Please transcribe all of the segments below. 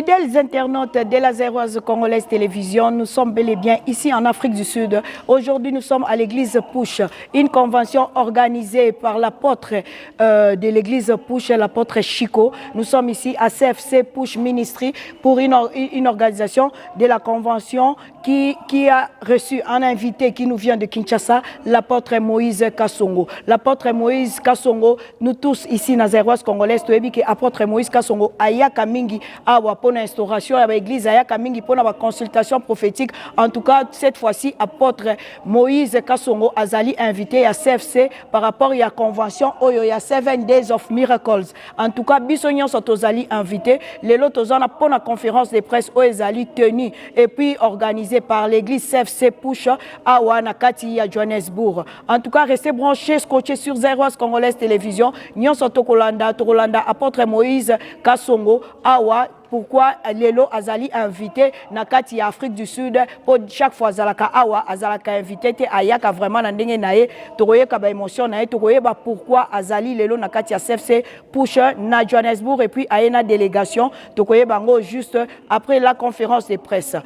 Fidèles internautes de la Zéroise Congolaise Télévision, nous sommes bel et bien ici en Afrique du Sud. Aujourd'hui, nous sommes à l'église Push, une convention organisée par l'apôtre de l'église Push, l'apôtre Chico. Nous sommes ici à CFC Push Ministry pour une organisation de la convention qui a reçu un invité qui nous vient de Kinshasa, l'apôtre Moïse Kassongo. L'apôtre Moïse Kassongo, nous tous ici dans la Zéroise Congolaise, nous savons que l'apôtre Moïse Kassongo ayaka mingi awa pour l'instauration de l'église, ayaka mingi pour la consultation prophétique. En tout cas, cette fois-ci, apôtre Moïse Kassongo azali invité à CFC par rapport à la convention il y a 7 Days of Miracles. En tout cas, bisognon sont azali invité. Les lots ont pour la conférence de presse ezali tenue et puis organisée par l'église CFC Push à Nakati à Johannesburg. En tout cas, restez branchés, scotchés sur Zéroise Congolaise Télévision. Nyon Tokolanda, apôtre Moïse Kassongo, Awa. Pourquoi Lelo Azali invité Nakati Afrique du Sud pour chaque fois Zalaka Awa Azalaka invité te ayaka vraiment na ndenge nae tokoye ka ba émotion nae tokoye ba pourquoi Azali Lelo Nakati CFC Push na Johannesburg et puis ayena délégation tokoye bango juste après la conférence de presse.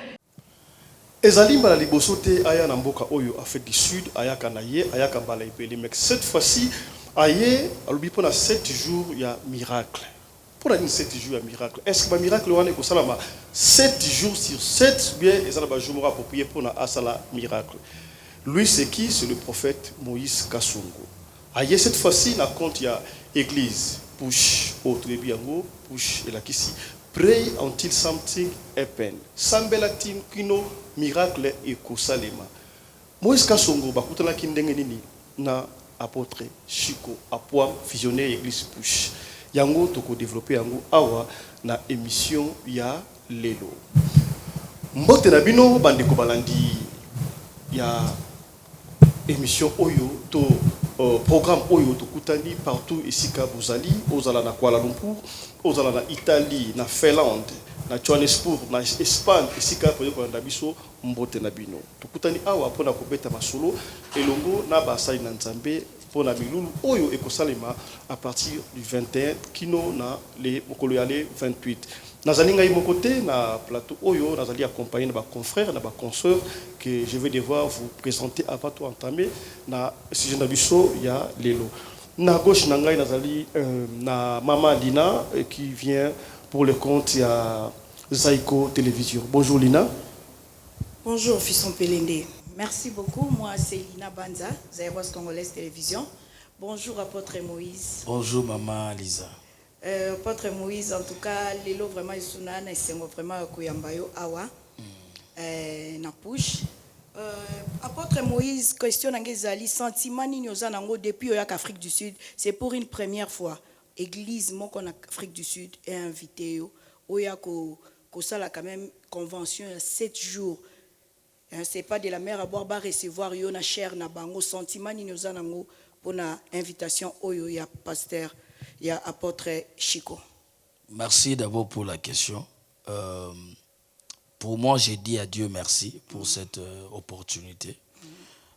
Ezali mbala liboso te aya na mboka oyo Afrique du Sud ayaka na ye ayaka mbala ipeli mais cette fois-ci aye alobi pona 7 jours ya miracle. Pour la 7 jours à miracle. Est-ce que le miracle est 7 jours sur 7 bien et ça va jouer approprié pour la asala miracle. Lui c'est qui? C'est le prophète Moïse Kassongo. Aïe cette fois-ci la compte il y a église push autre biango push et la kisi. Pray until something happen. Sambelatin kino miracle et kosalema. Moïse Kassongo bakutana kindenge nini na apôtre Chico apoa visionnaire église push. Yango toko développer yango awa na émission ya lelo. Mbote na bino bandeko balandi ya émission oyo to programme oyo to kutani partout ici ka bozali ozala na Kuala Lumpur, ozala na Italie, na Finlande, na Johannesburg, na Espagne ici ka poyo kolanda biso mbote na bino. To kutani awa pona kobeta masolo elongo na basali na Nzambe pour la milulu oyo ekosalema à partir du 21 kino na les mokoloyale 28 nazali ngai mokote na plateau oyo nazali accompagné na ba confrères na ba consoeurs que je vais devoir vous présenter avant tout entamer na sujet na biso ya lelo na gauche na ngai nazali na Mama Lina qui vient pour le compte ya Zaiko Télévision. Bonjour Lina. Bonjour Fisson Pelende. Merci beaucoup. Moi, c'est Lina Banza, Zéroise Congolaise Télévision. Bonjour, apôtre Moïse. Bonjour, maman Lisa. Apôtre Moïse, en tout cas, Lelo vraiment Isunana, c'est vraiment Kouyambayo Awa, na push. Apôtre Moïse, question d'Angezali, sentiment Nignozanango depuis Afrique du Sud, c'est pour une première fois. Église, mon en Afrique du Sud est invité. Oyako, ça là quand même convention 7 jours. C'est pas de la mer à boire, bah recevoir yona cher na bango sentiment ni nozanango pour na invitation oyo ya pasteur ya apôtre Chico. Merci d'abord pour la question. Pour moi, j'ai dit à Dieu merci pour cette opportunité.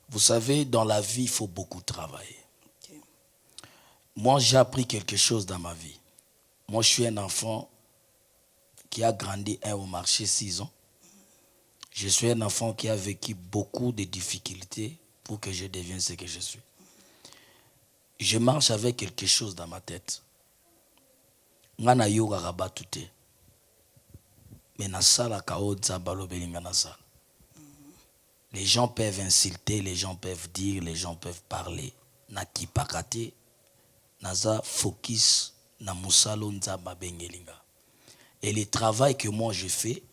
Vous savez, dans la vie, il faut beaucoup travailler. Okay. Moi, j'ai appris quelque chose dans ma vie. Moi, je suis un enfant qui a grandi au marché 6 ans. Je suis un enfant qui a vécu beaucoup de difficultés pour que je devienne ce que je suis. Je marche avec quelque chose dans ma tête. Ngana yoga rabatute. Mais na sala kaodza balobelinga na sala. Les gens peuvent insulter, les gens peuvent dire, les gens peuvent parler. Na kipakate, naza focus na musalo nzaba bengelinga. Et le travail que moi je fais,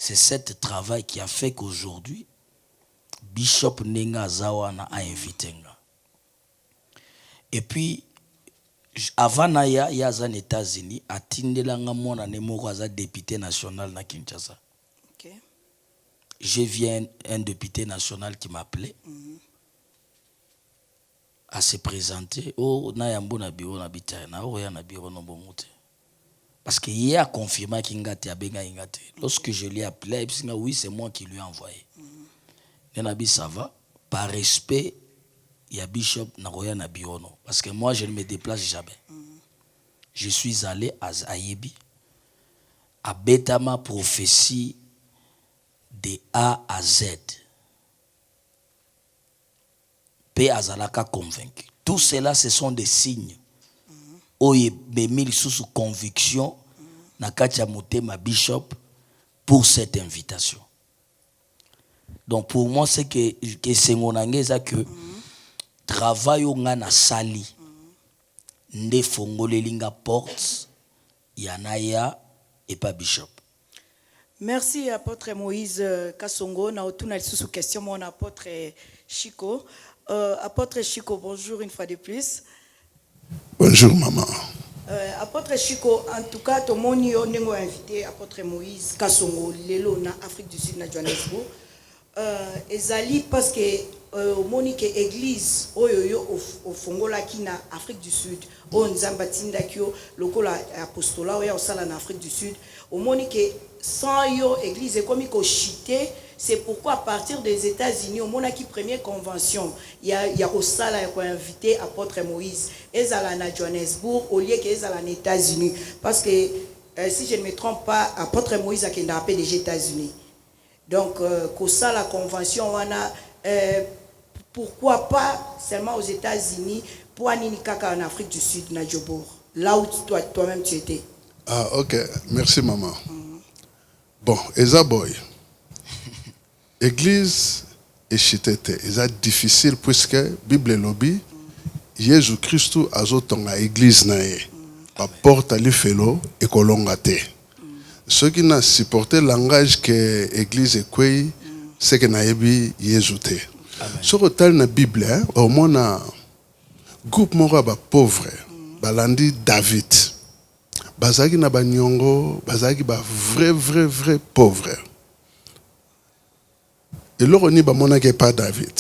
c'est ce travail qui a fait qu'aujourd'hui, Bishop Nenga Zawana a invité. Et puis, avant Naya, il y a aux États-Unis, à Tindelanga Mona Nemoro, député national na Kinshasa. Okay. Je viens un député national qui m'appelait à se présenter. Oh, Nayambo na biro na bitana, oh ya na biro no bomute. Parce qu'il a confirmé qu'il a été. Lorsque je l'ai appelé, il m'a dit oui, c'est moi qui lui ai envoyé. Il m'a dit ça va. Par respect, il y a Bishop Naroya Nabiono. Parce que moi, je ne me déplace jamais. Je suis allé à Yebi. abetama prophétie de A à Z. Pe azalaka convaincu. Tout cela, ce sont des signes. Oye bemili sous conviction na katia motema bishop pour cette invitation. Donc pour moi c'est que sengonangeza que travail onga na sali nde fongolelinga porte yanaya et pas bishop. Merci apôtre Moïse Kasongo. Na otuna lisusu question mon apôtre Chico. Apôtre Chico, bonjour une fois de plus. Bonjour maman. Apôtre Chico, en tout cas, tout le monde a invité apôtre Moïse Kasongo, lelo na Afrique du Sud, na Johannesburg. Ezali parce que Monique église oyoyo au Fongola qui na Afrique du Sud, au Nzambatinda kyo lokola apostolat oya osala na Afrique du Sud, au Monique sans yo église comme ko chité. C'est pourquoi à partir des États-Unis, au moment qui première convention, il y a au Sala qui a invité apôtre Moïse, et à la Johannesburg au lieu qu'ils à les États-Unis, parce que si je ne me trompe pas, apôtre Moïse a été appelé les États-Unis. Donc au Sala convention, on a pourquoi pas seulement aux États-Unis, pour Anini Kaka en Afrique du Sud, na Jobour, là où toi-même tu étais. Ah ok, merci maman. Bon, Eza boy. Église et chitete, c'est difficile puisque Bible lobby Jésus Christ azotonga église nae. Pa porte ali felo et kolonga te. Ceux qui n'ont supporté le langage que église est quoi, c'est que naebi Jésus te. Sur le tel na Bible, au moins na groupe mora ba pauvre, balandi David. Bazaki na ba nyongo, bazaki ba vrai pauvre. Et là, on n'y a pas David.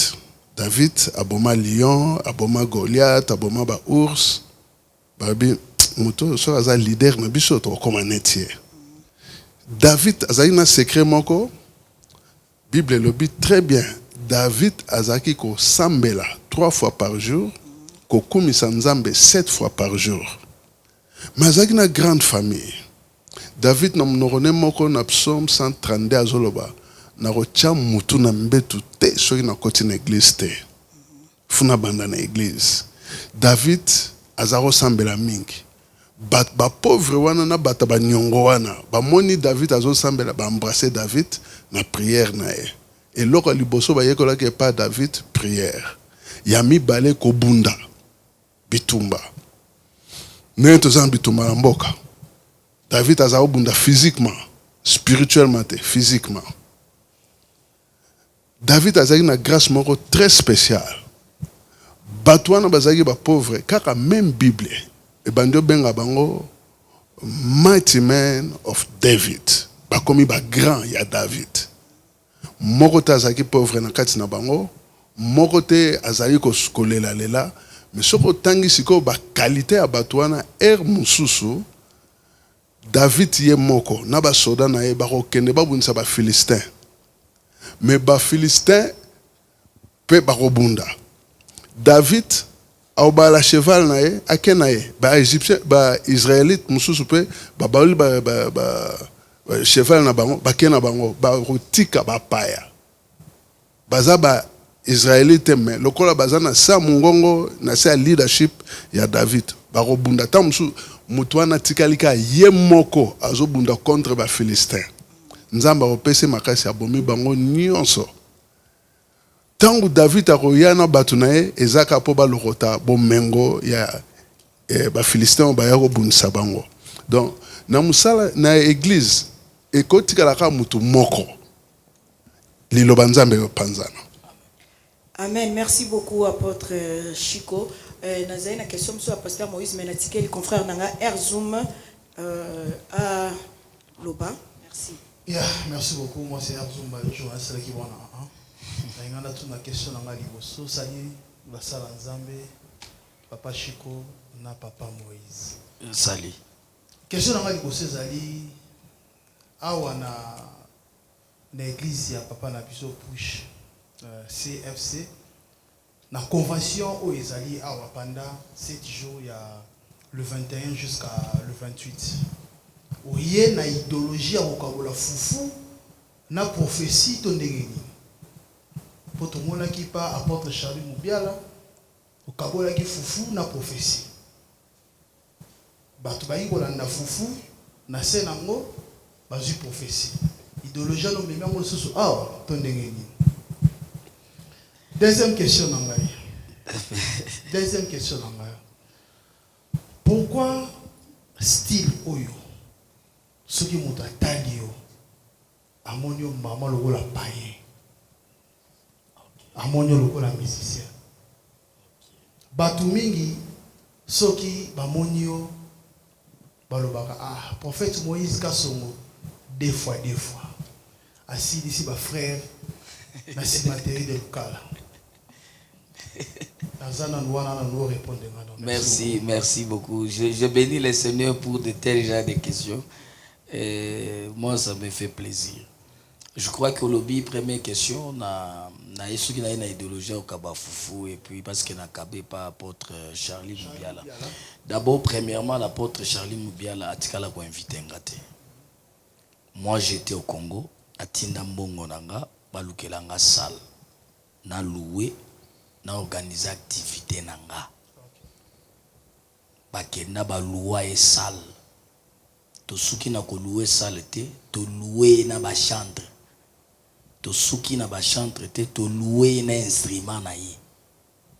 David, aboma lion, aboma Goliath, aboma ba ours. Babi, muto, so aza leader, mais biso to comme un métier. David, aza ina secret moko. Bible le dit très bien. David azaki ko sambela 3 fois par jour, ko kumisa nzambe 7 fois par jour. Mais azaki na grande famille. David na mnorone moko na psaume 132 azoloba. Na rocha mutu na mbetu te soki na koti na église te funa banda na église. David azaro sambela mingi ba pauvre wana na bata ba nyongo wana ba moni David azo sambela ba embrasser David na prière na ye et loko liboso ba yekola ke pas David prière ya mibale ko bunda bitumba neto zan bitumba na mboka. David azaro bunda physiquement, spirituellement te physiquement. David a une grâce moko très spéciale. Batouana bazagi ba pauvre, kaka même Bible. Et bandio benga bango mighty man of David. Ba komi ba grand ya David. Moko te azaki pauvre na kati na bango, moko te azali ko skolela lela, mais soko tangi siko ba qualité ya batouana mususu. David ye moko na ba soda na ye ba ko kende ba bunisa ba Philistin. Mais ba Philistin pe barobunda. David au ba la cheval nae akenae ba égyptien ba israélite mususu pe ba bauli ba cheval na bango ba kena bango ba rotika ba paya. Baza ba israélite mais lokola baza na sa mungongo na sa leadership ya David barobunda ta musu mutwana tikalika ye moko azobunda contre ba Philistin. Nzamba opese makasi abomi bango nyonso. Tangu David akoyana batunae ezaka po ba lokota bomengo ya ba Philistin ba yako bunisa bango. Donc na musala na église ekoti kalaka mutu moko. Liloba Nzambe panzana. Amen. Merci beaucoup apôtre Chico. Nazaï na question sur apôtre Moïse mais natike le confrère nanga Erzoum à Loba. Merci. Yeah, merci beaucoup. Moi, c'est Arzumba, le journaliste qui va là. Il y a une question dans la liboso. Salut, la salle Nzambe, Papa Chico, na Papa Moïse. Salut. Question dans la liboso, Zali. Awa na église ya Papa na biso push CFC. Na convention où Ezali awa pendant 7 jours, il y a le 21 jusqu'à le 28. oye na idéologie ya kokabola fufu na prophétie to ndenge nini po tomonaki pa apôtre Charlie Mubiala okabolaki fufu na prophétie bato bayi kolanda fufu na se nango bazwi prophétie idéologie no memi yango lisusu awa to ndenge nini. Deuxième question na ngai. Deuxième question na ngai. Pourquoi style oyo soki moto atali yo amoni yo mama lokola païen amoni yo lokola musicien bato mingi soki bamoni yo balobaka ah prophète Moïse Kasongo deux fois asilisi ba frère na cimetière de Lukala. Merci beaucoup. Je bénis le Seigneur pour de tels genres de questions. Moi, ça me fait plaisir. Je crois que l'objet, première question, na ceux qui ont une idéologie au Kaba Foufou et puis parce qu'il n'a cabé pas apôtre Charlie Mubiala. D'abord, premièrement, l'apôtre Charlie Mubiala a tika la ko invité ngate. Moi, j'étais au Congo, à Tindambongo nanga, balukelanga salle, na loué. Na organiser activité nanga bakenda ba loi et salle to suki na ko louer salle te to louer na ba chantre to suki na ba chantre te to louer na instrument na ye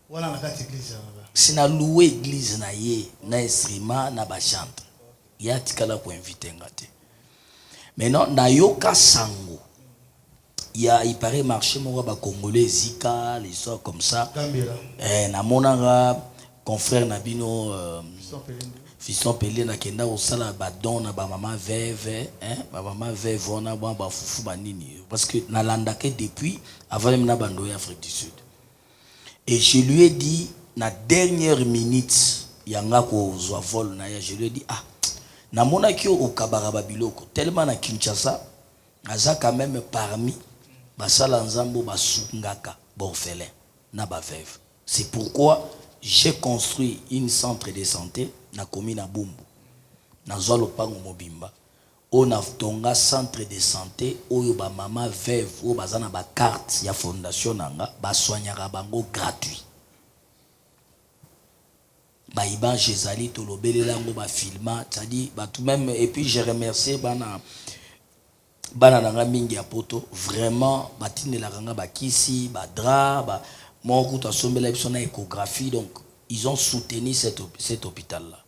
wala na kati église na sina louer église na ye na instrument na ba chantre ya tikala ko inviter ngate maintenant na yoka sango il paraît marché moi ba congolais zika les histoires comme ça na monanga confrère nabino fiston pelé na kenda au sala ba don na ba maman veuve ba maman veuve on a ba fufu banini parce que na landaka depuis avant même na bando ya Afrique du Sud et je lui ai dit na dernière minute yanga ko zwa vol na ya je lui ai dit ah na monaki au kabara babiloko tellement na Kinshasa aza quand même parmi basala nzambo basungaka borfelin na ba veuve. C'est pourquoi j'ai construit une centre de santé na commune à Bumbu na zolo pango mobimba on a tonga centre de santé oyo ba mama veuve o bazana ba carte ya fondation nanga ba soignaka bango gratuit ba iban Jézali to lobelela ngo ba filma c'est-à-dire ba tout même et puis je remercie bana nanga mingi ya poto vraiment batindela kanga bakisi ba dra ba moko to sombela biso na échographie donc ils ont soutenu cet hôpital là.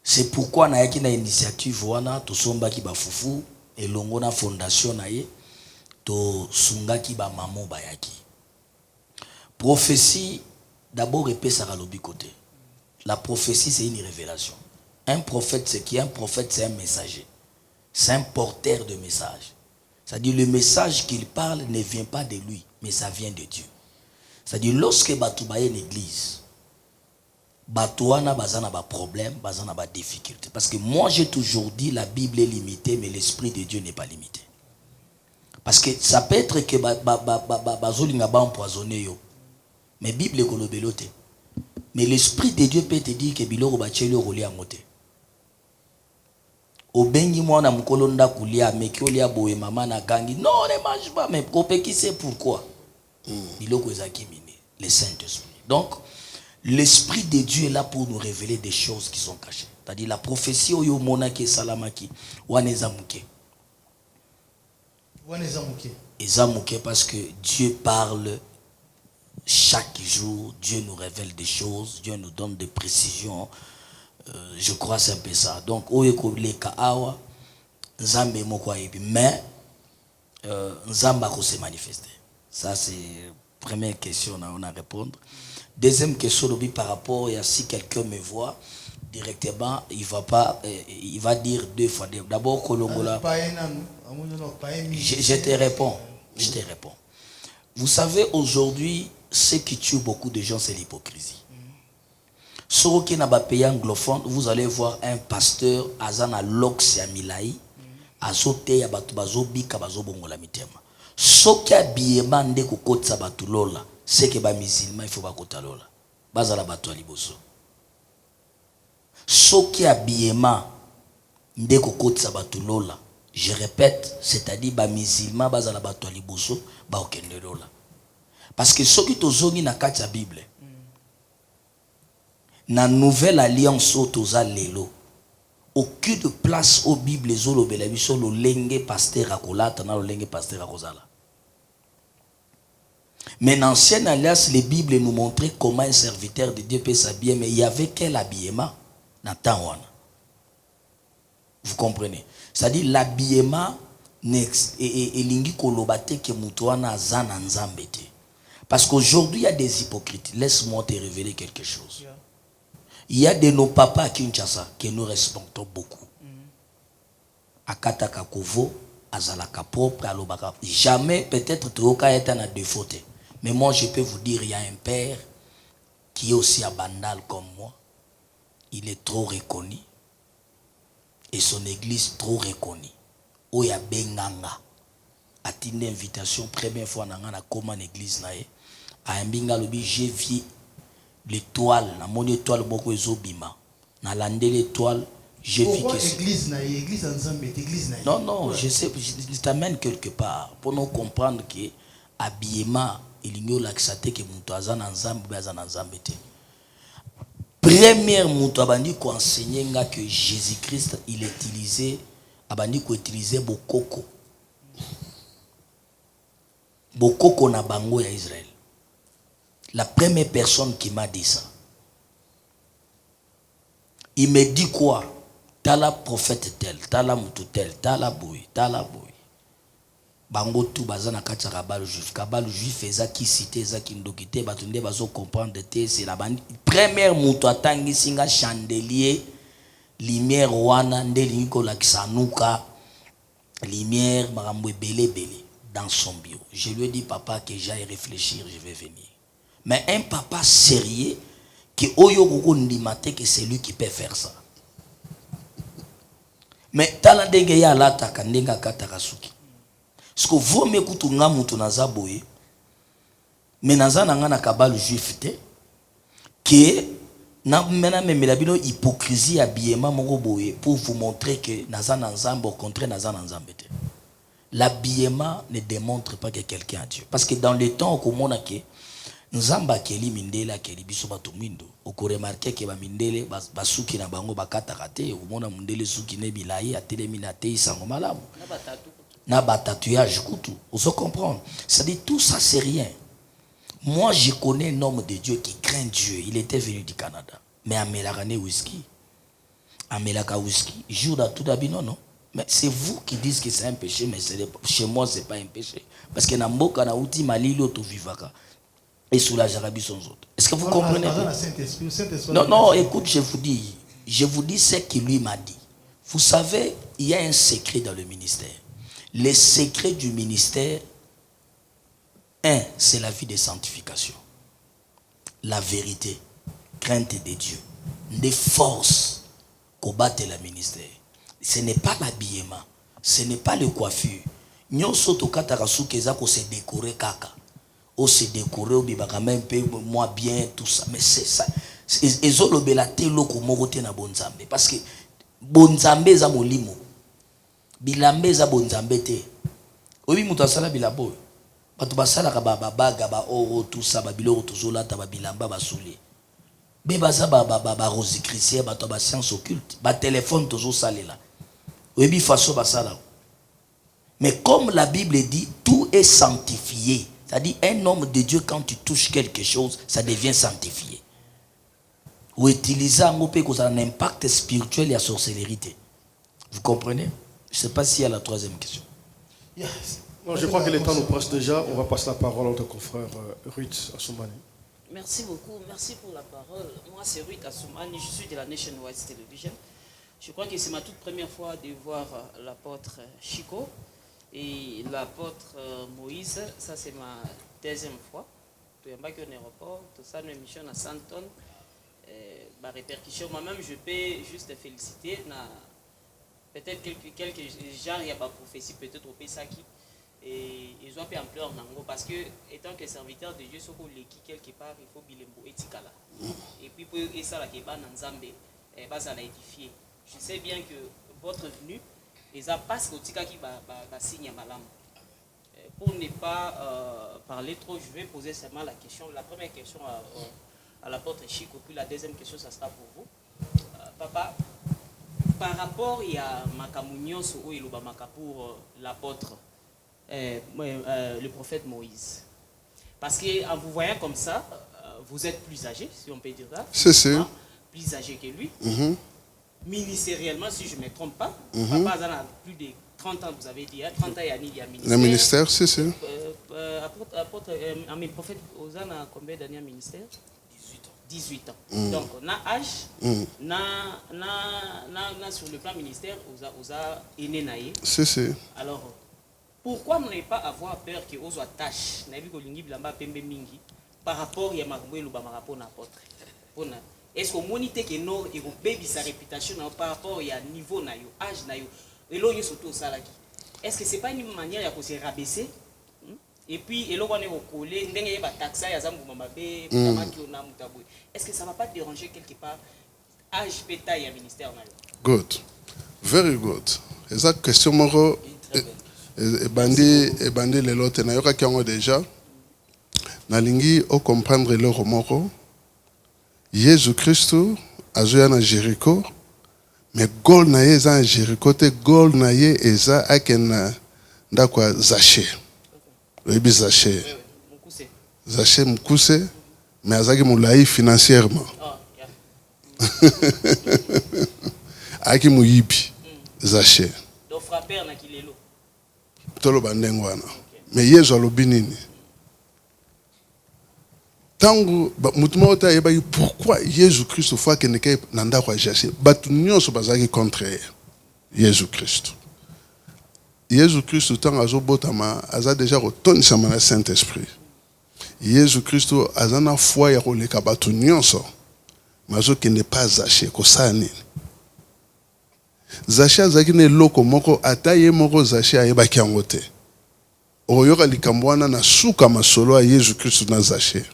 C'est pourquoi na yaki na initiative wana to sombaki ba fufu elongo na fondation na ye to sungaki ba mamo bayaki. Prophétie d'abord epesa ka lobi côté. La prophétie c'est une révélation. Un prophète c'est qui? Un prophète c'est un messager. C'est un porteur de message. C'est-à-dire le message qu'il parle ne vient pas de lui, mais ça vient de Dieu. C'est-à-dire lorsque batu baye l'église, batouana bazana ba problème, bazana ba difficulté. Parce que moi j'ai toujours dit la Bible est limitée, mais l'esprit de Dieu n'est pas limité. Parce que ça peut être que bazolinga ba empoisonné yo, mais Bible est kolobelote. Mais l'esprit de Dieu peut te dire que biloko ba tchelo roli angote. Obengi mwana mukolo nda kulia mekiolia boye mama na gangi non ne mange pas mais kopeki c'est pourquoi biloko ezaki mine le Saint-Esprit. Donc l'esprit de Dieu est là pour nous révéler des choses qui sont cachées. C'est-à-dire la prophétie oyo monaki salamaki waneza muke ezamuke parce que Dieu parle chaque jour, Dieu nous révèle des choses, Dieu nous donne des précisions. Je crois c'est un peu ça. Donc, mais Nzamba se manifester. Ça c'est la première question on a à répondre. Deuxième question par rapport à si quelqu'un me voit directement, il va dire deux fois. D'abord Kolongola. Je te réponds. Vous savez aujourd'hui ce qui tue beaucoup de gens c'est l'hypocrisie. Sur qui n'a pas pays anglophone, vous allez voir un pasteur azana lox ya milai azote ya batu bazobika bazobongola mitema. Soki abiyema nde kokotsa batu lola, c'est que ba musulman il faut bakota lola. Bazala batu liboso. Soki abiyema ndeko kotisa bato lola. Je répète, c'est-à-dire ba musulman bazala bato liboso ba okende lola. Parce que soki tozongi na kati ya Bible, na nouvelle alliance au toza lelo, aucune place au Bible ezolobela biso lo lenge pasteur akolata na lo lenge pasteur akozala. Mais dans l'ancienne alliance, les Bibles nous montraient comment un serviteur de Dieu peut s'habiller, mais il y avait quel habillement dans temps. Vous comprenez? C'est-à-dire l'habillement elingi kolobate ke mutu wana aza na nzambe te. Parce qu'aujourd'hui, il y a des hypocrites. Laisse-moi te révéler quelque chose. Il y a de nos papas à Kinshasa que nous respectons beaucoup. Akata Kakovo, Azalaka propre, Alobaka. Jamais, peut-être, Toyoka est un défaut. Mais moi, je peux vous dire, il y a un père qui est aussi abandal comme moi. Il est trop reconnu. Et son église trop reconnue. Oya Benganga. A une invitation, première fois, dans la commune église, à un binga lobi, j'ai vu l'étoile, na mon étoile, beaucoup ezobima. Na landé l'étoile, j'ai vu que c'est. Église ensemble, église na. Non, non, je sais, je t'amène quelque part pour nous comprendre que habillement, il y a l'accès que Moutouazan ensemble, Bazan ensemble. Première Moutouabandi qui enseignait que Jésus-Christ, il utilisait, Abandi qui utilisait Bokoko. Bokoko na bango ya Israël. La première personne qui m'a dit ça, il me dit quoi? Tala prophète tel, tala mutu tel, tala boy, tala boy. Bango tout bazana kati kabal juif. Kabal juif eza qui cité eza qui ndokité batunde bazo comprendre te c'est la bande. Première mutu atangi singa chandelier lumière wana ndeli ko la kisanuka lumière marambo belé dans son bureau. Je lui ai dit papa que j'aille réfléchir, je vais venir. Mais un papa sérieux qui oyo koko ndimate que c'est lui qui peut faire ça. Mais tala ndenge ya lata kandenga kataka suki. Parce que vous m'écoutez nga mutu naza boye. Mais naza nanga na kabal juif te que na mena memela bino hypocrisie habillement moko boye pour vous montrer que naza na nzambe au contraire naza na nzambe te. L'habillement ne démontre pas que quelqu'un a Dieu. Parce que dans le temps au monde que nzamba keli mindela keli biso bato mwindo oko remarquer que ba mindele basuki na bango bakata kate omona mundele suki ne bilayi atelemi na te isango malamu na batatouage kutu oso comprendre c'est-à-dire tout ça c'est rien. Moi je connais un homme de Dieu qui craint Dieu. Il était venu du Canada mais amelakane whisky amelaka whisky jour da tout d'abino non mais c'est vous qui dites que c'est un péché mais chez moi c'est pas un péché parce que na mboka na uti malilo to vivaka et sous la jarabie sans autres. Est-ce que vous comprenez? Non, non, écoute, je vous dis ce qu'il lui m'a dit. Vous savez, il y a un secret dans le ministère. Le secret du ministère, c'est la vie de sanctification. La vérité, crainte de Dieu, des forces combattre le ministère. Ce n'est pas l'habillement, ce n'est pas le coiffure. Nous sommes au Katarasu qui se décorer kaka. On se décorer, on même peu moi bien, tout ça. Mais c'est ça. Ils ont l'obéla telo komorote na bonzambe. Parce que bonzambe za molimo. Bilambe za bonzambe te. Obi mutasala bilabo. Batu basala ka baga ba oro tout ça ba biloro tozola ta ba bilamba ba soule. Be baza ba rose chrétien ba to ba science occulte. Ba téléphone tozo salela. Obi façon basala. Mais comme la Bible dit, tout est sanctifié. C'est-à-dire, un homme de Dieu, quand tu touches quelque chose, ça devient sanctifié. Ou utiliser un impact spirituel et à sorcellerie. Vous comprenez? Je ne sais pas s'il y a la troisième question. Yes. Non, je crois que le temps nous presse déjà. On va passer la parole à notre confrère Ruth Assoumani. Merci beaucoup. Merci pour la parole. Moi, c'est Ruth Assoumani. Je suis de la Nationwide Television. Je crois que c'est ma toute première fois de voir l'apôtre Chico. Et l'apôtre Moïse, ça c'est ma deuxième fois. Tu es en aéroport, tout ça, une émission à Santon, ma répercussion. Moi-même, je peux juste te féliciter. Peut-être quelques gens, il n'y a pas prophétie, peut-être au Pesaki. Et ils ont fait ampleur parce que, étant que serviteur de Dieu, si on l'équipe quelque part, il faut bilembo etikala. Et puis, pour ça, la keba nanzambe, bas à l'édifier. Je sais bien que votre venue et ça passe au tika qui va signer malam. Pour ne pas parler trop, je vais poser seulement la question. La première question à l'apôtre Chico, puis la deuxième question, ça sera pour vous. Papa, par rapport à Makamounios ou Ilobamaka pour l'apôtre, le prophète Moïse, parce qu'en vous voyant comme ça, vous êtes plus âgé, si on peut dire ça. C'est plus âgé que lui. Ministériellement, si je ne me trompe pas, Papa a plus de 30 ans, vous avez dit, 30 ans, il y a ministère. Le ministère, c'est ça. Mes prophètes, vous avez combien d'années à ministère? 18 ans. Donc, on a âge, sur le plan ministère, vous avez aîné naïe. C'est ça. Alors, pourquoi ne pas avoir peur que vous ayez tâche, par rapport à Makambo et Lubamarapo n'apôtre? Est-ce que vous monitez que nous et vous baby sa réputation par rapport à niveau na yo, âge na yo, et là surtout ça là. Est-ce que c'est pas une manière de se rabaisser? Et puis et là on est au collé, ndenge ba taxa ya zambu mamabe, mutaki na mutabwe. Est-ce que ça va pas déranger quelque part âge péta ya ministère na yo? Good. Very good. Exact question moko et bandi les lotes na yoka kiango déjà. Nalingi o comprendre le romoko. Jésus-Christ a joué à Jéricho, mais gol na ye za Jéricho te gol na ye eza aken ndakwa Zaché. Le bi Zaché. Zaché mukuse, mais azaki moulayi financièrement. Aki muyibi Zaché. Donc frapper na kilelo. Tolo bandengwana. Mais Yesu alobi nini? Tango mutuma ota yeba pourquoi Jésus-Christ fois que neke nanda kwa Zaché batu nyonso bazaki contre Jésus-Christ. Jésus-Christ tant azobotama aza déjà retonisa na Saint-Esprit. Jésus-Christ azana foi ya koleka batu nyonso mazo qui n'est pas Zaché ko sani. Zaché azaki ne loko moko ataye moko Zaché ayeba kiangote. Oyoka likambwana na suka masolo ya Jésus-Christ na Zaché.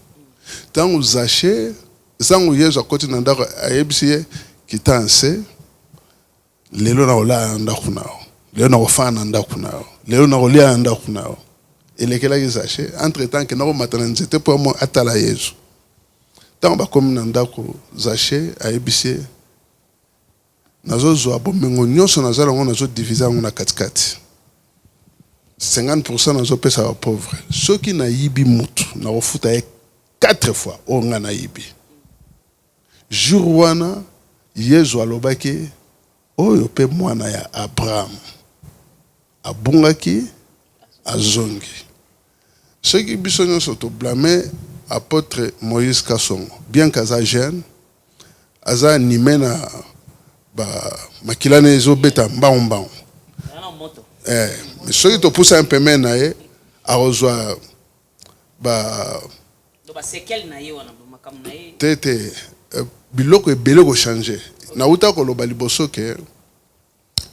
Tant Zaché, zangu Yesu akoti na ndako ayebisiye kitanse lelo na ola ndako nao lelo na ofana ndako nao lelo na olia ndako nao elekela Zaché entre temps que na ko matana nzete po mo atala Yesu tant ba komi na ndako Zaché ayebisiye nazo zo abomengo nyonso nazala ngo nazo diviser ngo na katikati 50% nazo pesa ba pauvre ceux qui na yibi mutu na ofuta 4 fois on ngana yibi jour wana Yesu alobaki oyo pe mwana ya Abraham abungaki azongi ceux qui biso nyonso to blâmer apôtre Moïse Kasongo bien qu'aza jeune aza animé na ba makilane ezobeta mbao mais ceux qui to pousse un peu mena e a rejoindre ba sequel na ye wana makam na ye tete biloko ebele ko changer na uta ko loba liboso ke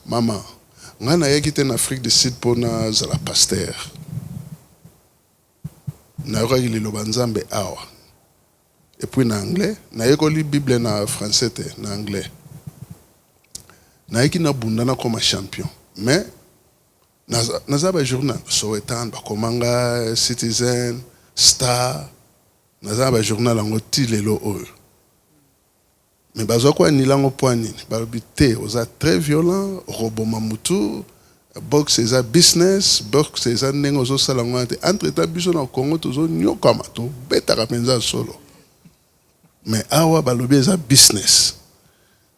mama ngana ye kite na Afrique du Sud pona za la pasteur na yoka ki liloba nzambe awa et puis na anglais na ye ko li bible na français te na anglais na ye ki na bundana comme champion mais na ba journal Sowetan ba komanga Citizen Star naza ba journal ngo ti lelo oyo mais bazo kwa nilango poani balobi te oza très violent roboma mutu box eza business box eza nengo zo sala ngate entre temps biso na Congo tozo nyoka mato betaka penza solo mais awa balobi eza business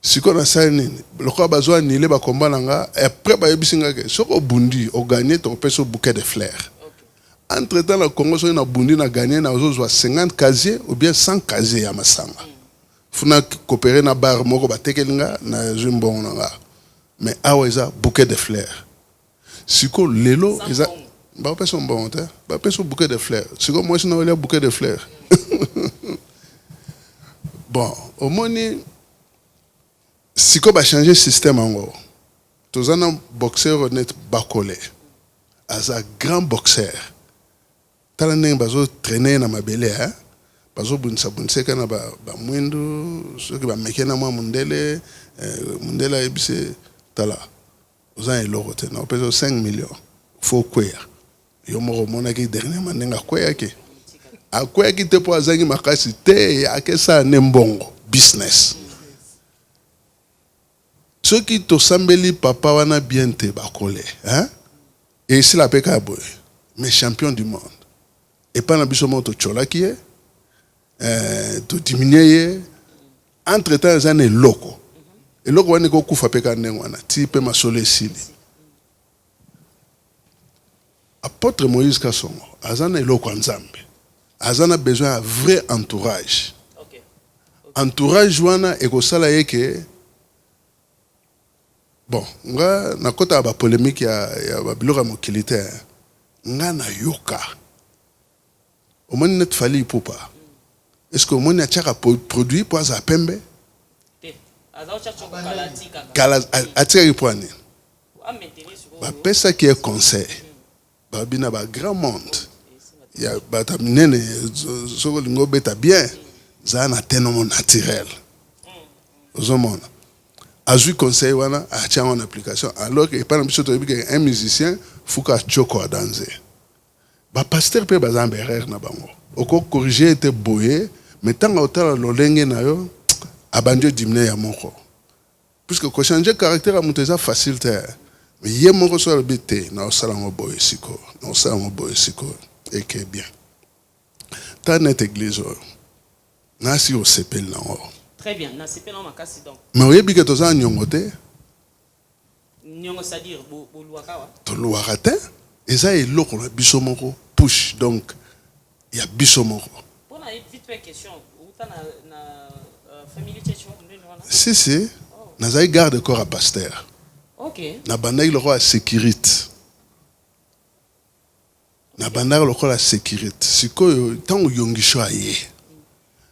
siko na sala nini lokwa bazo anile ba komba nanga après ba yebisinga ke soko bundi o gagner ton peso bouquet de fleurs. Entre temps, le Congo a bundi na gagné na 50 casiers ou bien 100 casiers à Masanga. Funa coopérer na bar moko batekelinga na jumbon nga. Mais aweza bouquet de fleurs. Siko lelo eza ba peso bon te. Ba peso bouquet de fleurs. Siko moi je na bouquet de fleurs. Bon, au moni siko ba changer système ngo. Tozana boxeur honnête Bakole. Aza grand boxeur. Tala ndenge bazo traîner na mabele hein bazo bunisa kana ba mwendo soki ba mekena mwa mundele mundele ebise tala oza eloko te na opesa 5 millions faut kweya yo moko monaki dernièrement ndenga kweyaki akweyaki te po azangi makasi te akesa ne mbongo business soki tosambeli papa wana bien te bakole hein et ici la peka boy mais champion du monde et pas na biso mo to cholaki to diminuer entre temps ezane loko eloko wana ko kufa peka ndengo wana ti pe masole sili apôtre Moïse Kasongo azana eloko nzambe azana besoin un vrai entourage entourage wana ekosala yeke bon nga nakota ba polémique ya ba biloko mokili te nga na yoka omoni net fali popa est-ce que omoni achaka produit po aza pembe kala atika po ani ba pesa qui est conseil ba bina ba grand monde ya ba taminene soko lingo beta bien za na tenomo naturel ozomona azui conseil wana atia en application alors que pas biso to que un musicien fuka choko danser ba pasteur pe bazambe erreur na bango oko corriger te boye mais tanga otala lolenge na yo abandio diminuer ya moko puisque ko changer caractère a muteza facile te mais yé moko so le bité na osala ngo boye siko na osala ngo boye siko et que bien ta net église na si o sepel na o Très bien, na sepel na makasi donc. Mais oyebi ke toza nyongo te nyongo c'est-à-dire bo luaka wa to luaka te eza eloko na biso moko push donc ya biso moko pour na vite fait question uta na famille checho ndeni wana si nazai garde corps à pasteur. OK Na bandaki loko ya sécurité na bandaki loko la sécurité sikoyo tango yongisho aye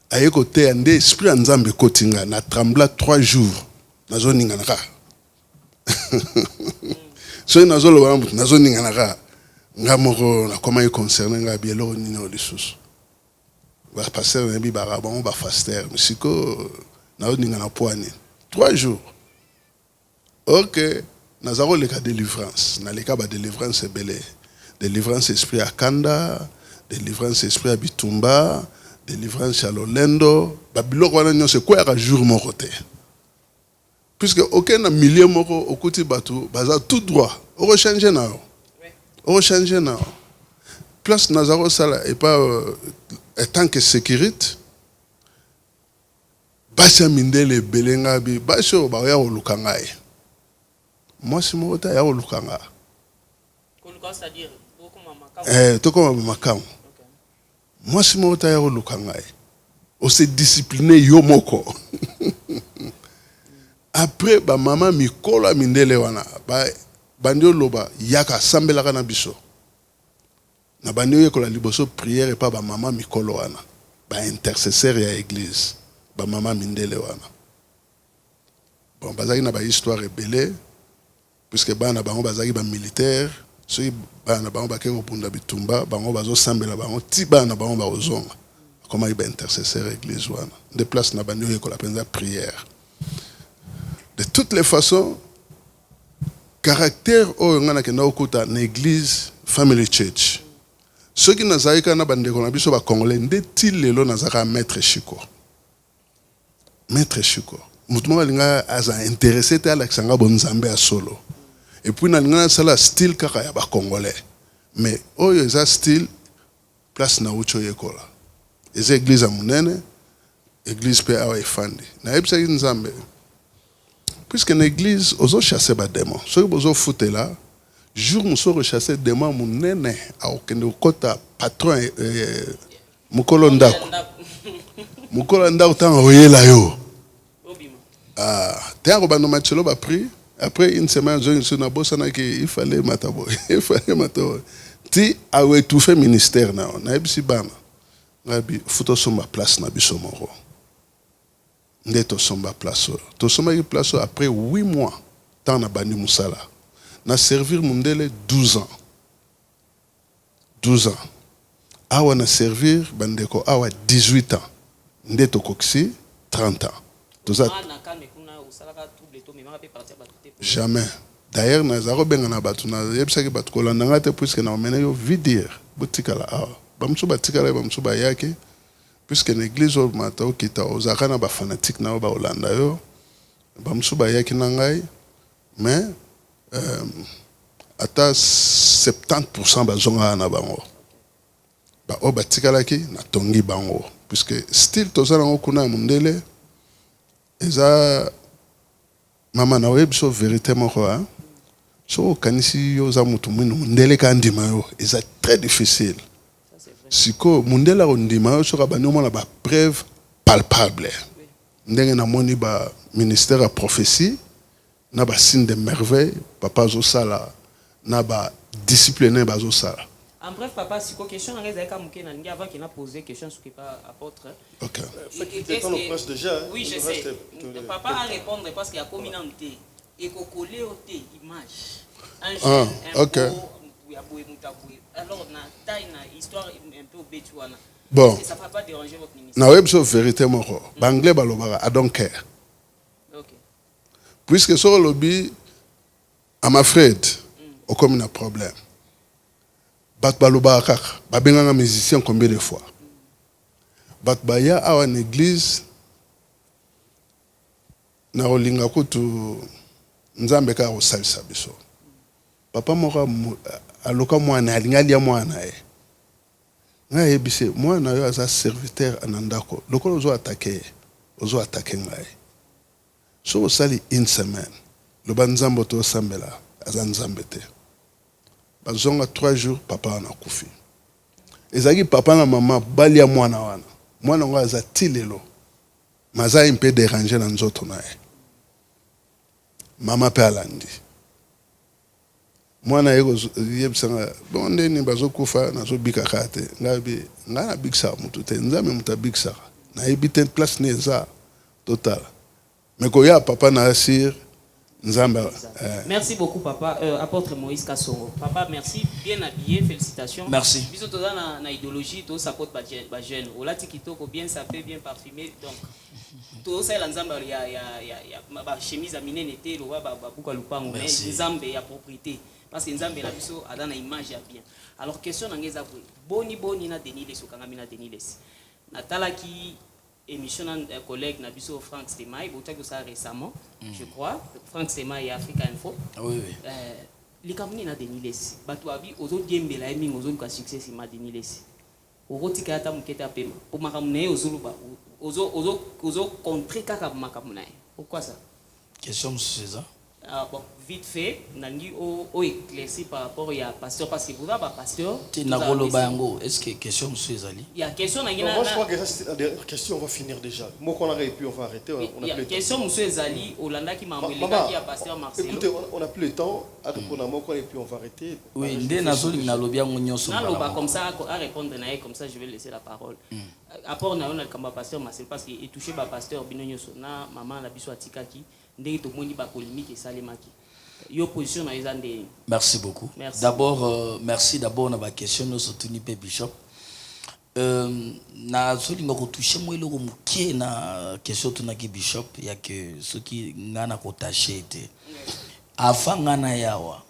aye kote ande esprit nzambe kotinga na trembla 3 jours nazo ninga naka so nazo lo bambu nazo ninga naka ngamoko na koma y concerner nga bielo ni no lisusu ba passer na bi ba bon ba faster siko nazo ninga na poani 3 jours. OK nazo le ka délivrance na le ka ba délivrance belé délivrance esprit à Kanda délivrance esprit à Bitumba délivrance à Lolendo babiloko wana nyonso ko ya jour moko te puisque aucun milieu moko okuti batu baza tout droit o rechanger na o changer na place nazaro sala et pas tant que sécurité basa mindele belenga bi baso ba ya olukanga e moi si mo ta ya olukanga koluka c'est-à-dire to comme makam moi si mo ta ya olukanga e o se discipliner yo moko après ba mama mikolo mindele wana ba bandio loba yaka sambela kana biso na bandio yekola liboso prière et pas ba mama mikolo wana ba intercesseur ya église ba mama mindele wana bon bazaki na ba histoire rebelle puisque bana bango bazaki ba militaire soki bana bango bakeki kopunda bitumba bango bazo sambela bango ti bana bango bazonga comment ba intercesseur église wana de place na bandio yekola penza prière. De toutes les façons, caractère au ngana ke na okuta na église family church. Ceux qui nazaika na bandeko na biso ba congolais ndeti lelo nazaka maître Chiko. Maître Chiko. Mutumo linga aza intéressé te Alexandra Bonzambe a solo. Et puis na linga sala style kaka ya ba congolais. Mais oyo eza style place na ucho yekola. Eza église a munene, église pe awa efandi. Na ebisa nzambe. Puisque l'église, oso chasser ba démon. Ceux qui oso foutre là, jour nous so rechasser démon mon nene a okende kota patron mukolo ndako. Mukolo ndako tan oyela yo. Ah, t'as ba no matchelo ba pris. Après une semaine je suis na bossa na que il fallait matabo. Il fallait matabo. Ti a étouffé ministère na. Na ebisi bana. Ngabi futo somba place na biso moro. Ndeto somba place. To somba place après 8 mois tant na bani musala. Na servir mundele 12 ans. 12 ans. Awa na servir bandeko awa 18 ans. Ndeto koksi 30 ans. Toza Jamais. D'ailleurs, nous avons bien na batu na yebsaki batu kolanda te puisque na omene yo vidir butikala awa. Bamsu batikala bamsu bayaki puisque l'église au matao kita ozaka ba fanatique na ba Holanda yo bamsu bayaki na ngai mais ata 70% bazonga na bango. Ba o batikalaki na tongi bango puisque style tozala ngo kuna mundele eza mama na webso vérité moko hein. So kanisi yo za mutu mwinu mundele ka ndima yo eza très difficile. Siko mundela ko ndima yo so ka bani mona ba preuve palpable. Ndenge na moni ba ministère à prophétie na ba signe de merveille papa zo sala na ba discipliné ba zo sala. En bref, papa, si une question, avant qu'il a posé question sur pas apôtre. OK. Oui, je sais. Papa a répondre parce qu'il y a communauté et qu'on colle au thé image. OK. Alors, na taille na histoire un peu bétuana. Bon. Ça va pas déranger votre ministère. Na web so vérité moko. Banglais balobara I don't care. OK. Puisque sur le lobby I'm afraid au comme un problème. Bat baloba kaka babenganga musicien combien de fois bat baya awa en église na olinga kutu nzambe ka osalisa biso papa moko aloka mwana alingali ya mwana e nga yebise mwana yo aza serviteur anandako lokolo ozo attaquer ngai so osali une semaine lo banzambo to sambela aza nzambe te bazonga 3 jours papa na kufi ezaki papa na mama bali ya mwana wana mwana ngo aza tilelo maza impe déranger na nzoto na ye mama pe alandi mwana yebisanga bonde ni bazokufa nazobika kate ngabi ngana biksa mutu te nzame mutabiksa na ebite place neza total mais ko ya papa na asir. Merci beaucoup, papa. Apôtre Moïse Kassongo. Papa, merci. Bien habillé. Félicitations. Merci. Bisous, tout dans la idéologie, tout ça porte pas jeune. Au lati kitoko bien sapé, bien parfumé. Donc, tout ça, l'ensemble, il y a chemise à miner n'était, l'oua, beaucoup à l'oupango, mais l'ensemble, il y a propriété. Parce que l'ensemble, la biso, a dans l'image, bien. Alors, question dans les aboués. Boni, na denile, sokangamina denile. Natala qui. Émission d'un collègue Nabiso Franck Stemaï, vous avez ça récemment, je crois. Franck Stemaï et Africa Info. Oui. Les Camerounais n'ont dénilé. Batouabi, aux autres games, les amis, aux autres succès, c'est ma dénilé. Aux autres qui ont été à paiement. Pour ma Camerounais, aux autres contrées, kaka ma Camerounais. Pourquoi ça? Question sur ça. Bon, vite fait, Nangi au éclairci par rapport à pasteur parce que vous avez un pasteur. Est-ce que question sur ça? Il y a question moi je crois que ça c'est la dernière question, on va finir déjà. Moi qu'on aurait pu on va arrêter. Il y a question monsieur Zali Olanda qui m'a envoyé qui a pasteur Marcelo. Écoutez, on n'a plus le temps. À répondre à moi qu'on et puis on va arrêter. Oui, ndé nazoli na lobia ngonyo so. Na loba comme ça à répondre na comme ça je vais laisser la parole. Apport na on a comme pasteur Marcelo parce qu'il est touché par pasteur Binonyo so na maman la biso atikaki ndé to moni ba polémique et salemaki. Merci beaucoup. Merci. D'abord, merci d'abord na ba question no soutenu pe bishop. Na zoli ngoko toucher moi le mukie na question tuna ki bishop ya que ce qui ngana ko taché était. Avant ngana yawa,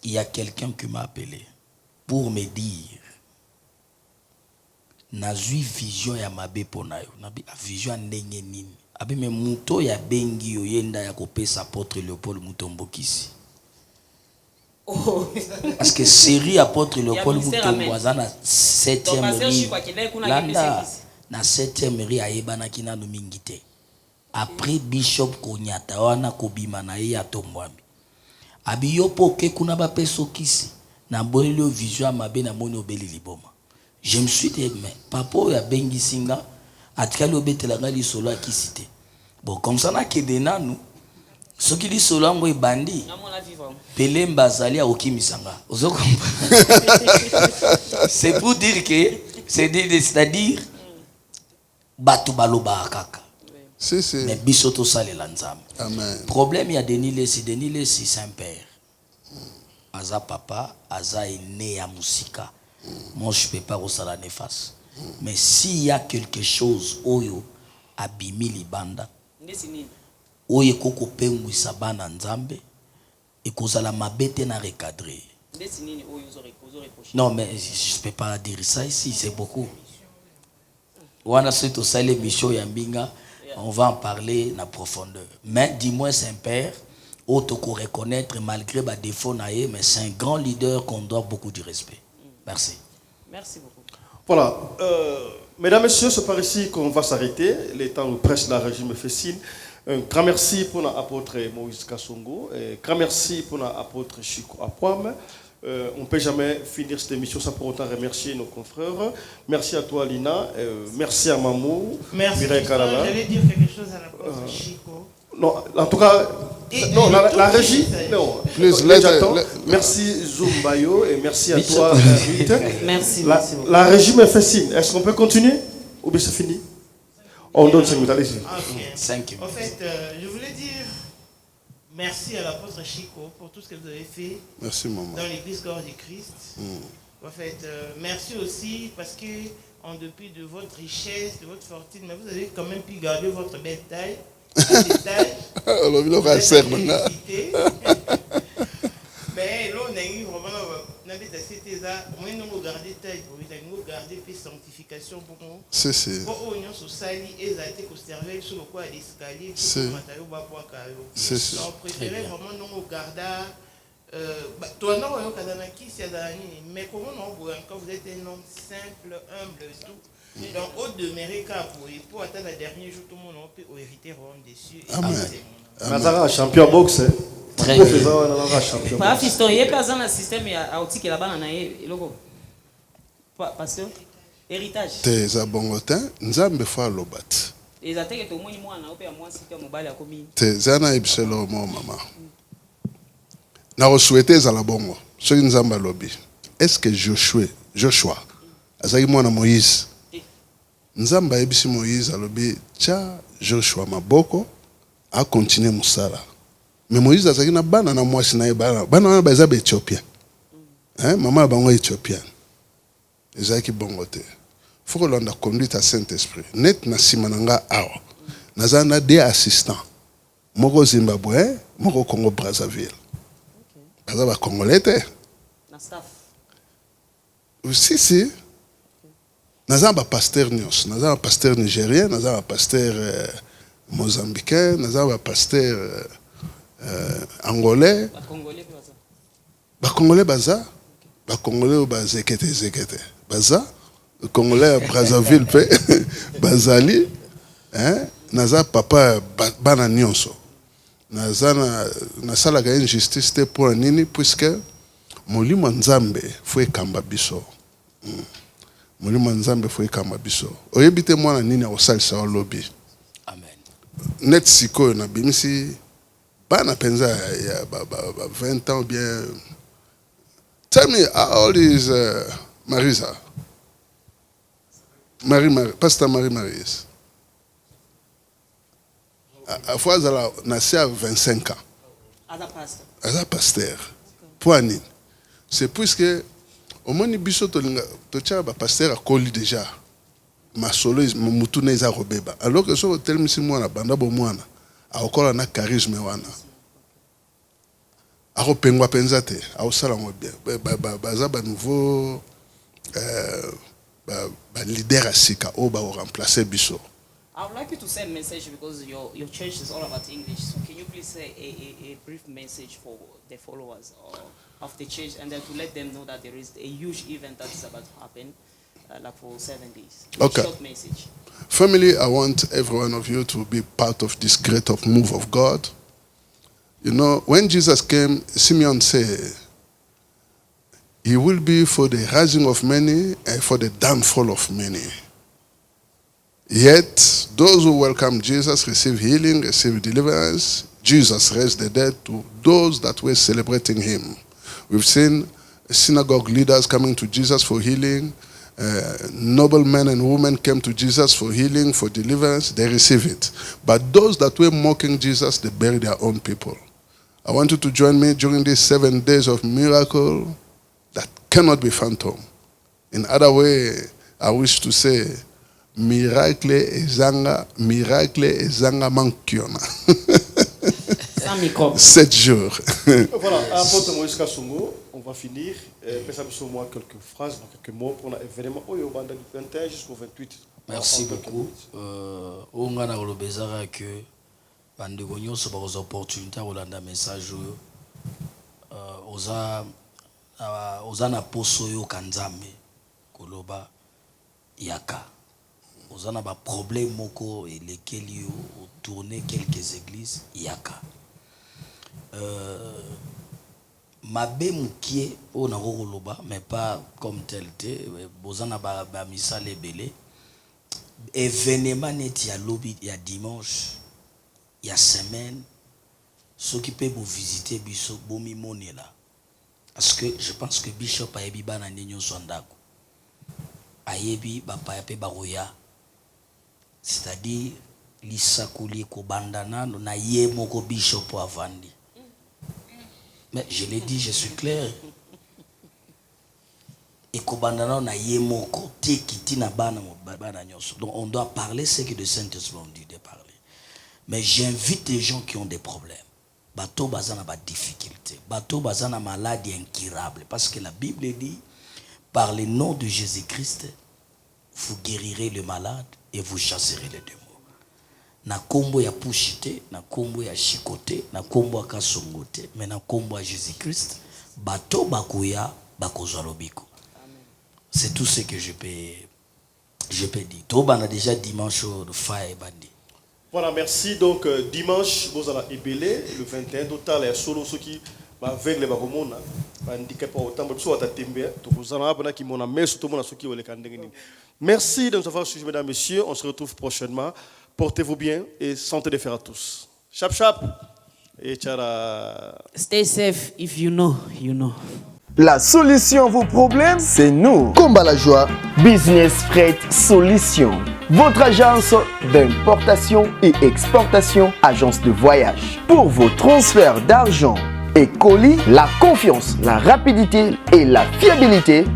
il y a quelqu'un qui m'a appelé pour me dire na zui vision ya mabe ponayo. Na bi vision ndenge nini. Abi me muto ya bengi yo yenda ya kopesa apôtre Léopold Mutombokisi. Oh. Parce que série apôtre Léopold Mutomboza na 7e rue. Landa na 7e rue ayebana kina no mingite. Après bishop Konyata wana kobima na ye atombwami. Abi yo poke kuna ba peso kisi na bolelo vision mabe na moni obeli liboma. Je me suis dit mais papa ya bengi singa atikali obetelanga lisolo akisite. Bon comme ça na kedena nous ce qui dit solo ngo ebandi pelemba zali aokimisanga. Ozo c'est pour dire que c'est-à-dire batu baloba kaka. Si. Mais bisoto salela nzambe. Amen. Problème ya Denis Lesi Saint-Père. Aza papa, aza né ya musika. Moi je peux pas resala néfaste. Mais s'il y a quelque chose oyo abimi libanda oyo ekokopengwisa bana nzambe ekozala mabe te na recadrer. Non, mais je ne peux pas dire ça ici, c'est beaucoup. Wana c'est au salé Micho Yambinga, on va en parler en profondeur. Mais dis-moi, Saint-Père, auto reconnaître malgré les défauts naïe, mais c'est un grand leader qu'on doit beaucoup de respect. Merci. Merci beaucoup. Voilà. Mesdames, Messieurs, c'est par ici qu'on va s'arrêter. Le temps nous presse, la régime fait signe. Un grand merci pour l'apôtre Moïse Kassongo. Un grand merci pour l'apôtre Chico Apouam. On ne peut jamais finir cette émission sans pour autant remercier nos confrères. Merci à toi, Lina. Merci à Mamou. Merci. J'allais dire quelque chose à l'apôtre Chico. Non, en tout cas, non, la régie. Non, merci Zumbayo et merci à toi, Ruth. Merci. La régie me fait signe. Est-ce qu'on peut continuer ou bien c'est fini? On donne 5 minutes, allez-y. 5 minutes. En fait, je voulais dire merci à l'apôtre Chico pour tout ce que vous avez fait. Merci, maman. Dans l'église corps du Christ. En fait, merci aussi parce que, en dépit de votre richesse, de votre fortune, mais vous avez quand même pu garder votre belle taille. Mais là, on a eu vraiment garder taille, garder sanctification pour nous. C'est on préférait vraiment nous garder. Mais comment quand vous êtes un homme simple, humble et tout. Donc, au demeurer pour atteindre le dernier jour, tout le monde peut hériter dessus. Nazara, champion boxe. Très bien. Pas fiston, il y a pas un système à outil qui là-bas, logo. Pasteur, héritage. T'es à Bongotin, Nzambe fa lobat. Les attaques au moins moi, on a opé à moi, si tu as mobile à commune. T'es zana ibselo mo maman. Na souhaité za la bongo. Ce Nzamba lobby. Est-ce que Joshua, azaki mwana Moïse? Nzamba ebisi Moïse alobi tcha Joshua maboko a continuer musala. Mais Moïse azaki na bana na mwasi na bana wana baza ba Éthiopien. Maman bango Éthiopien. Ezaki bongo te. Faut que l'on a conduite à Saint-Esprit. Net na simananga awa. Nazana des assistants. Moko Zimbabwe, moko Congo Brazzaville. Baza ba Congolais te. Na staff. Si. Nous avons un pasteur Nios, nous avons un pasteur nigérien, nous avons un pasteur mozambicain, nous avons un pasteur angolais. Les Congolais baza, les Congolais zekete. Baza, les Congolais à Brazzaville bazali, nous avons papa bana nyonso. Nous avons sala ga injustice te pour nini puisque molimo nzambe fue kamba biso. Molimo nzambe fo ikamba biso oyebite mwana nini akosalisa wa lobby. Amen. Net sikoyo na bimisi bana penza ya 20 ans bien. Tell me how old is Marisa? Pastor Marie is. A fois elle nasi à 25 ans. As a pasteur. Pour nini? C'est puisque au moins biso to ba pasteur akoli déjà masolo mutuna eza robeba alors que so tel misi mwana banda bo mwana akola na charisme wana akopengwa penza te akosala ngo bien baza ba nouveau ba leader asika o ba remplacer biso. I would like you to say a message because your church is all about English. So can you please say a brief message for the followers of the church and then to let them know that there is a huge event that is about to happen like for 7 days. Okay. Short message. Family, I want every one of you to be part of this great move of God. You know, when Jesus came, Simeon said, he will be for the rising of many and for the downfall of many. Yet, those who welcome Jesus receive healing, receive deliverance. Jesus raised the dead to those that were celebrating him. We've seen synagogue leaders coming to Jesus for healing. Noble men and women came to Jesus for healing, for deliverance. They receive it. But those that were mocking Jesus, they buried their own people. I want you to join me during these 7 days of miracle that cannot be phantom. In other way, I wish to say, miracle ezanga mankiona. Sans micro. 7 jours. Voilà, apôtre Moïse Kassongo, on va finir. Pensez sur moi quelques phrases, quelques mots pour l'événement du 21 jusqu'au 28. Merci beaucoup. On a le que bandeko nyonso ba opportunité kolanda message oza na poso yo kanzambe koloba yaka oza na ba problème moko et lesquels yo tourner quelques églises yaka mabe mukie o na koloba mais pas comme tel boza na ba misale belé événement net ya lobby ya dimanche il y a semaine, ceux qui peuvent vous visiter, Bishop Bomi Monela. Parce que je pense que Bishop a yebi bana nenyo sondako. Ayebi bapa yape baroya. C'est-à-dire, l'isakuli ko bandana na ye moko Bishop avandi. Mais je l'ai dit, je suis clair. Et ko bandana na ye moko te kiti na bana nyonso. Donc on doit parler ce que le Saint-Esprit dit de parler. Mais j'invite les gens qui ont des problèmes. Bateau bazana ba difficulté. Bateau bazana maladie incurable. Parce que la Bible dit, par le nom de Jésus-Christ, vous guérirez le malade et vous chasserez les démons. Na kombo ya pushite, na kombo ya chikote, na kombo ya kasongote, mais na kombo ya Jésus-Christ, bateau bakoya bakozwa lobiko. C'est tout ce que je peux dire. Toba a déjà dimanche de faille bandi. Voilà, merci. Donc, dimanche, vous allez ébélé, le 21, total, il y a solo ceux qui avec les baromona, handicapés autant, mais tout à tembe, tout vous en avez qui m'ont amené, surtout mon ceux qui ont les candidats. Merci de nous avoir suivis, mesdames, messieurs. On se retrouve prochainement. Portez-vous bien et santé de fer à tous. Chap chap et tchara. Stay safe. If you know, you know. La solution à vos problèmes, c'est nous. Combat la joie. Business Freight Solutions. Votre agence d'importation et exportation, agence de voyage. Pour vos transferts d'argent et colis, la confiance, la rapidité et la fiabilité,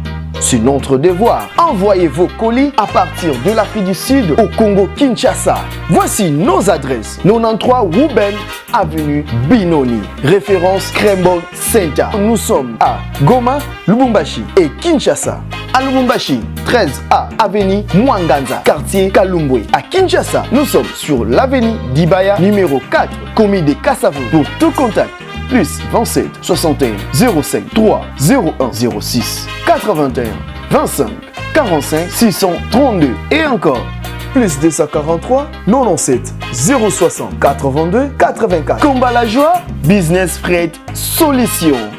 c'est notre devoir. Envoyez vos colis à partir de l'Afrique du Sud au Congo-Kinshasa. Voici nos adresses. 93 Ruben Avenue Binoni. Référence Krembo Center. Nous sommes à Goma, Lubumbashi et Kinshasa. À Lubumbashi, 13A Avenue Mwanganza, quartier Kalumbwe. À Kinshasa, nous sommes sur l'avenue d'Ibaya, numéro 4, commis de Kassavou. Pour tout contact, plus 27 61 05 3 01 06 81 25 45 632 et encore plus 243 97 060 82 84. Combat la joie, Business Freight Solutions.